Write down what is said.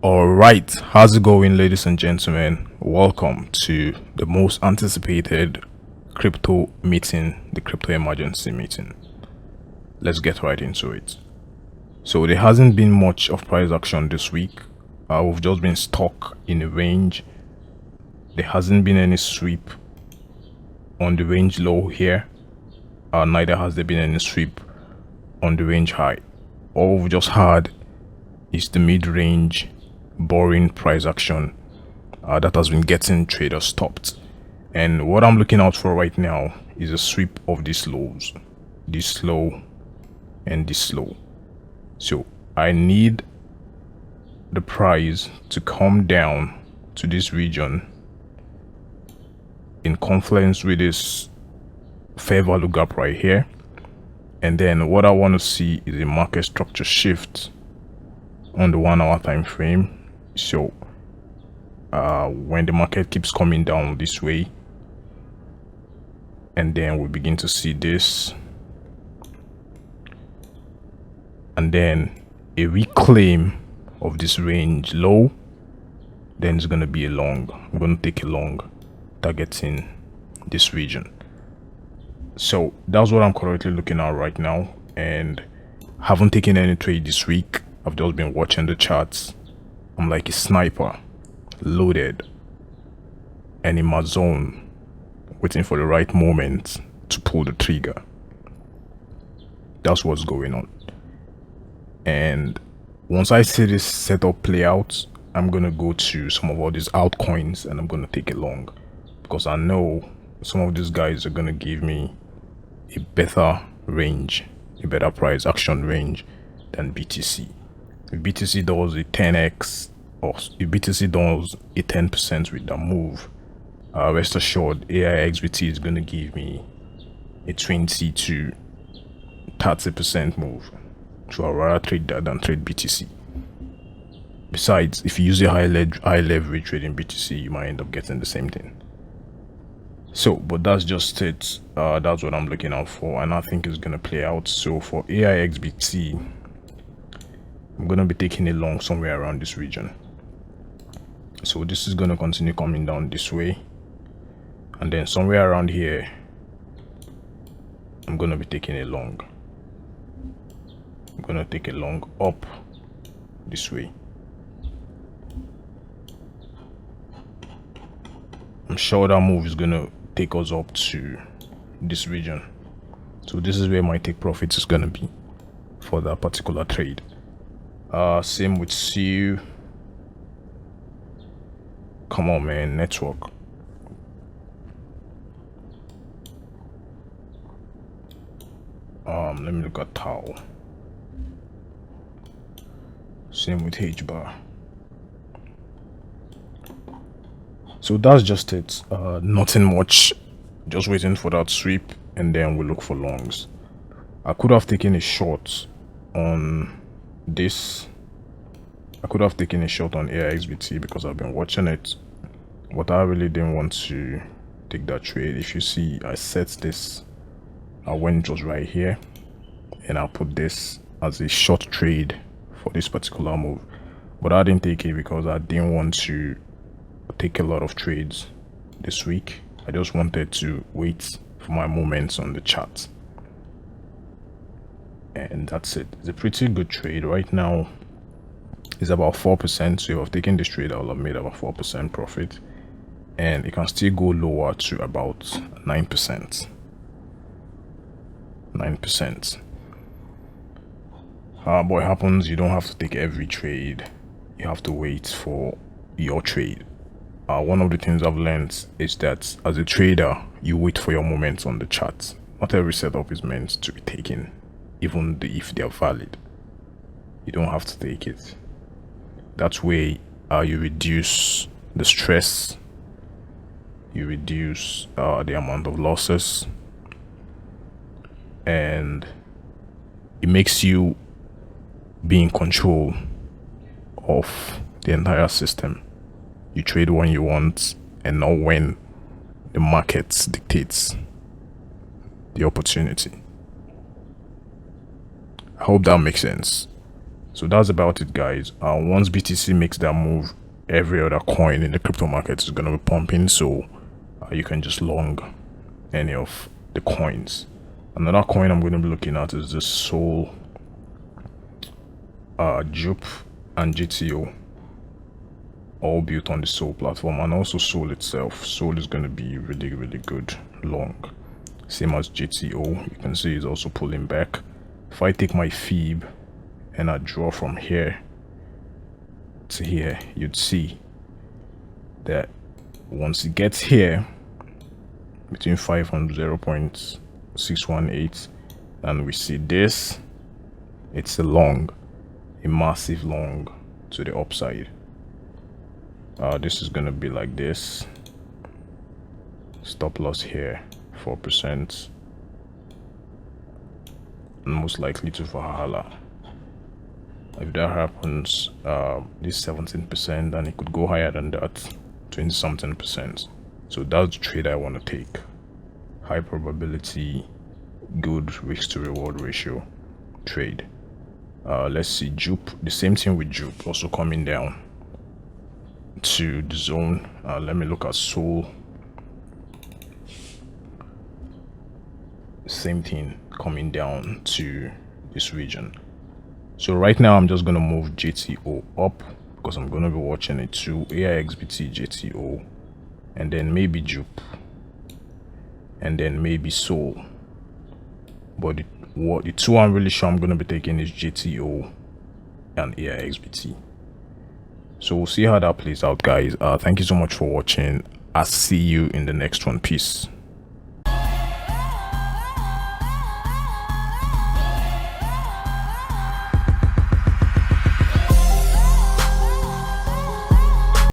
All right, how's it going, ladies and gentlemen? Welcome to the most anticipated crypto meeting, the crypto emergency meeting. Let's get right into it. So there hasn't been much of price action this week. We've just been stuck in a range. There hasn't been any sweep on the range low here. Neither has there been any sweep on the range high. All we've just had is the mid-range boring price action that has been getting traders stopped. And what I'm looking out for right now is a sweep of these lows, this low and this low. So I need the price to come down to this region in confluence with this fair value gap right here. And then what I want to see is a market structure shift on the 1 hour time frame. So when the market keeps coming down this way, and then we begin to see this, and then a reclaim of this range low, then it's going to be a long. I'm going to take a long targeting this region. So that's what I'm currently looking at right now, and haven't taken any trade this week. I've just been watching the charts. I'm like a sniper, loaded and in my zone, waiting for the right moment to pull the trigger. That's what's going on. And once I see this setup play out, I'm gonna go to some of all these altcoins and I'm gonna take it long, because I know some of these guys are gonna give me a better range, a better price action range than BTC. If BTC does a 10x, or if BTC does a 10% with that move, rest assured AIXBT is going to give me a 20 to 30% move. So I'd rather trade that than trade BTC. Besides, if you use a high leverage trade in BTC, you might end up getting the same thing. So, but that's just it. That's what I'm looking out for, and I think it's going to play out. So for AIXBT, I'm going to be taking it long somewhere around this region. So this is going to continue coming down this way, and then somewhere around here I'm going to be taking it long. I'm going to take it long up this way. I'm sure that move is going to take us up to this region. So this is where my take profits is going to be for that particular trade. Same with CU. Come on, man, network. Let me look at Tau. Same with H-bar. So that's just it. Nothing much. Just waiting for that sweep, and then we look for longs. I could have taken a short on this. I could have taken a shot on AIXBT because I've been watching it, but I really didn't want to take that trade. If you see, I set this when it was right here, and I put this as a short trade for this particular move, but I didn't take it because I didn't want to take a lot of trades this week. I just wanted to wait for my moments on the chart, and that's it. It's a pretty good trade right now. It's about 4%, so if I've taken this trade, I'll have made about 4% profit, and it can still go lower to about 9%. 9%. But what happens, you don't have to take every trade. You have to wait for your trade. One of the things I've learned is that as a trader, you wait for your moments on the chart. Not every setup is meant to be taken, even if they are valid. You don't have to take it. That way, you reduce the stress, you reduce the amount of losses, and it makes you be in control of the entire system. You trade when you want and not when the market dictates the opportunity. I hope that makes sense. So that's about it, guys. Once BTC makes that move, every other coin in the crypto market is gonna be pumping, so you can just long any of the coins. Another coin I'm going to be looking at is the Sol, Jupe, and GTO, all built on the Sol platform, and also Sol itself. Sol is going to be really, really good long. Same as GTO, you can see it's also pulling back. If I take my Phoebe and I draw from here to here, you'd see that once it gets here, between 5 and 0.618, and we see this, it's a long, a massive long to the upside. This is gonna be like this. Stop loss here, 4%, and most likely to Valhalla. If that happens, this 17%, and it could go higher than that, 20 something percent. So that's the trade I want to take. High probability, good risk to reward ratio trade. Let's see Jupe. The same thing with Jupe, also coming down to the zone. Let me look at Sol. Same thing, coming down to this region. So right now I'm just gonna move JTO up because I'm gonna be watching it to AIXBT, JTO, and then maybe Jupe, and then maybe Sol. But the two I'm really sure I'm gonna be taking is JTO and AIXBT. So we'll see how that plays out, guys. Thank you so much for watching. I'll see you in the next one. Peace.